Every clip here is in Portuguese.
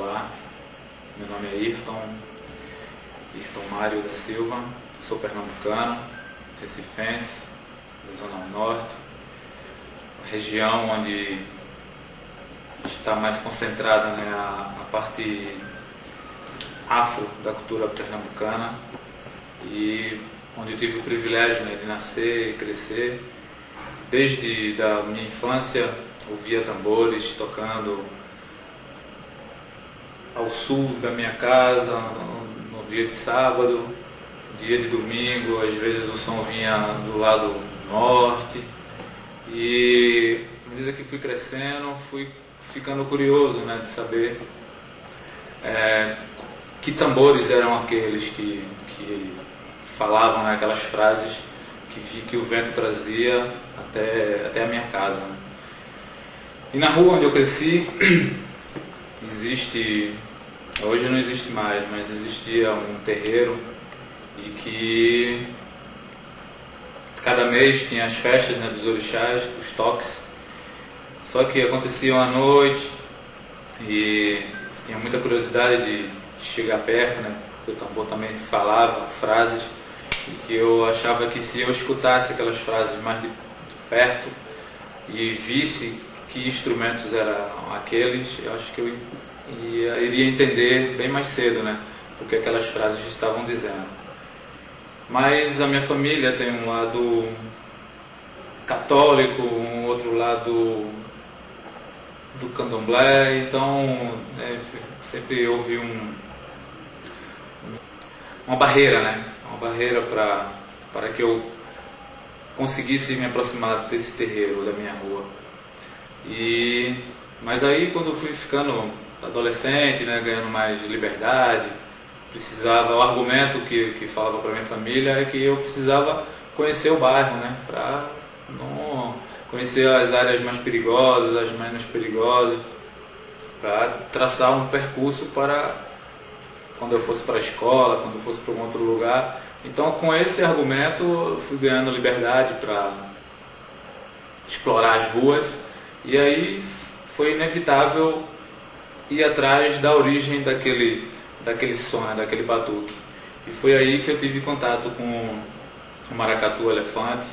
Olá, meu nome é Ayrton Mário da Silva, sou pernambucano, recifense, da Zona Norte, região onde está mais concentrada, né, a parte afro da cultura pernambucana, e onde eu tive o privilégio, né, de nascer e crescer. Desde da minha infância ouvia tambores tocando ao sul da minha casa, no dia de sábado, dia de domingo, às vezes o som vinha do lado norte. E à medida que fui crescendo, fui ficando curioso, né, de saber que tambores eram aqueles que falavam, né, aquelas frases que o vento trazia até a minha casa, né? E na rua onde eu cresci, hoje não existe mais, mas existia um terreiro, e que cada mês tinha as festas, né, dos orixás, os toques, só que aconteciam à noite, e tinha muita curiosidade de chegar perto, né, porque o tambor também falava frases, e que eu achava que se eu escutasse aquelas frases mais de perto e visse que instrumentos eram aqueles, eu acho que eu iria entender bem mais cedo, né, o que aquelas frases estavam dizendo. Mas a minha família tem um lado católico, um outro lado do candomblé, então sempre houve uma barreira, né, uma barreira para que eu conseguisse me aproximar desse terreiro da minha rua. Mas aí, quando eu fui ficando adolescente, né, ganhando mais liberdade, o argumento que falava para minha família é que eu precisava conhecer o bairro, né, para não conhecer as áreas mais perigosas, as menos perigosas, para traçar um percurso para quando eu fosse para a escola, quando eu fosse para um outro lugar. Então, com esse argumento, eu fui ganhando liberdade para explorar as ruas. E aí foi inevitável ir atrás da origem daquele som, né, daquele batuque. E foi aí que eu tive contato com o maracatu elefante,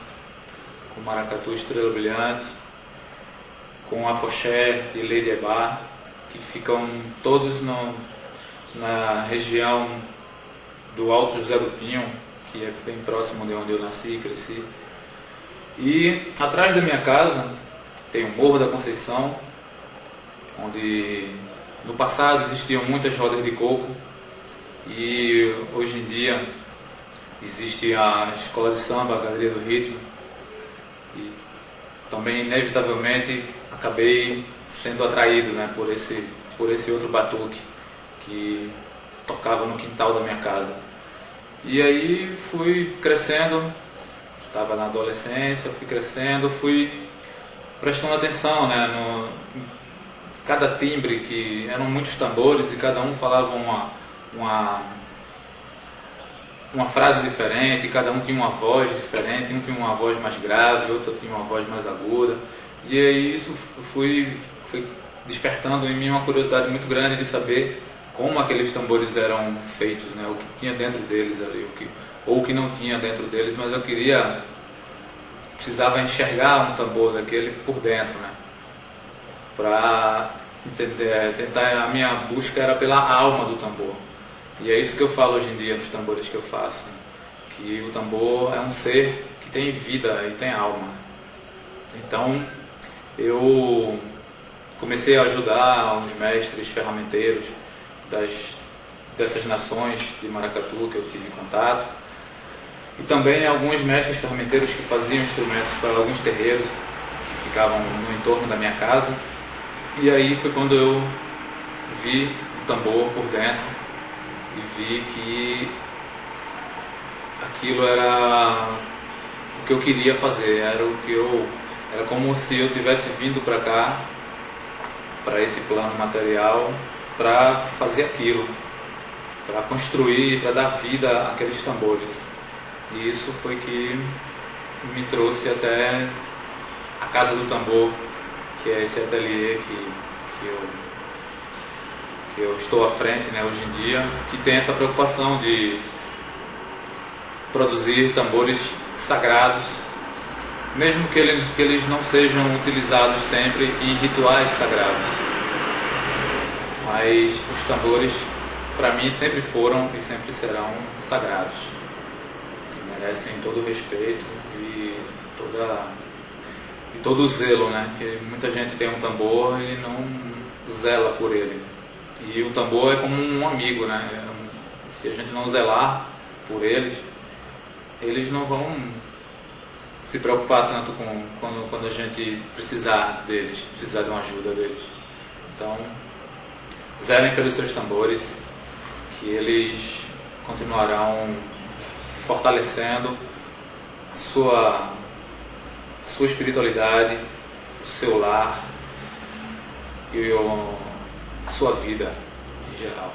com o maracatu estrela brilhante, com o afoxé e Lady Eba, que ficam todos na região do Alto José do Pinho, que é bem próximo de onde eu nasci e cresci. E atrás da minha casa tem o Morro da Conceição, onde no passado existiam muitas rodas de coco, e hoje em dia existe a escola de samba, a Galeria do Ritmo, e também inevitavelmente acabei sendo atraído, né, por esse outro batuque que tocava no quintal da minha casa. E aí fui crescendo, estava na adolescência, fui crescendo, fui prestando atenção, né, cada timbre, que eram muitos tambores e cada um falava uma frase diferente, cada um tinha uma voz diferente, um tinha uma voz mais grave, outro tinha uma voz mais aguda. E aí isso foi despertando em mim uma curiosidade muito grande de saber como aqueles tambores eram feitos, né, o que tinha dentro deles ali, ou o que não tinha dentro deles, mas eu precisava enxergar um tambor daquele por dentro, né, para entender, a minha busca era pela alma do tambor. E é isso que eu falo hoje em dia nos tambores que eu faço, né, que o tambor é um ser que tem vida e tem alma. Então eu comecei a ajudar uns mestres ferramenteiros dessas nações de maracatu que eu tive contato, e também alguns mestres ferramenteiros que faziam instrumentos para alguns terreiros que ficavam no entorno da minha casa. E aí foi quando eu vi o tambor por dentro e vi que aquilo era o que eu queria fazer, era como se eu tivesse vindo para cá, para esse plano material, para fazer aquilo, para construir, para dar vida àqueles tambores. E isso foi que me trouxe até a Casa do Tambor, que é esse ateliê que eu estou à frente, né, hoje em dia, que tem essa preocupação de produzir tambores sagrados, mesmo que eles não sejam utilizados sempre em rituais sagrados. Mas os tambores, para mim, sempre foram e sempre serão sagrados. Merecem todo o respeito e todo o zelo, né? Porque muita gente tem um tambor e não zela por ele. E o tambor é como um amigo, né? Se a gente não zelar por eles não vão se preocupar tanto com quando a gente precisar deles, precisar de uma ajuda deles. Então, zelem pelos seus tambores, que eles continuarão fortalecendo a sua espiritualidade, o seu lar e a sua vida em geral.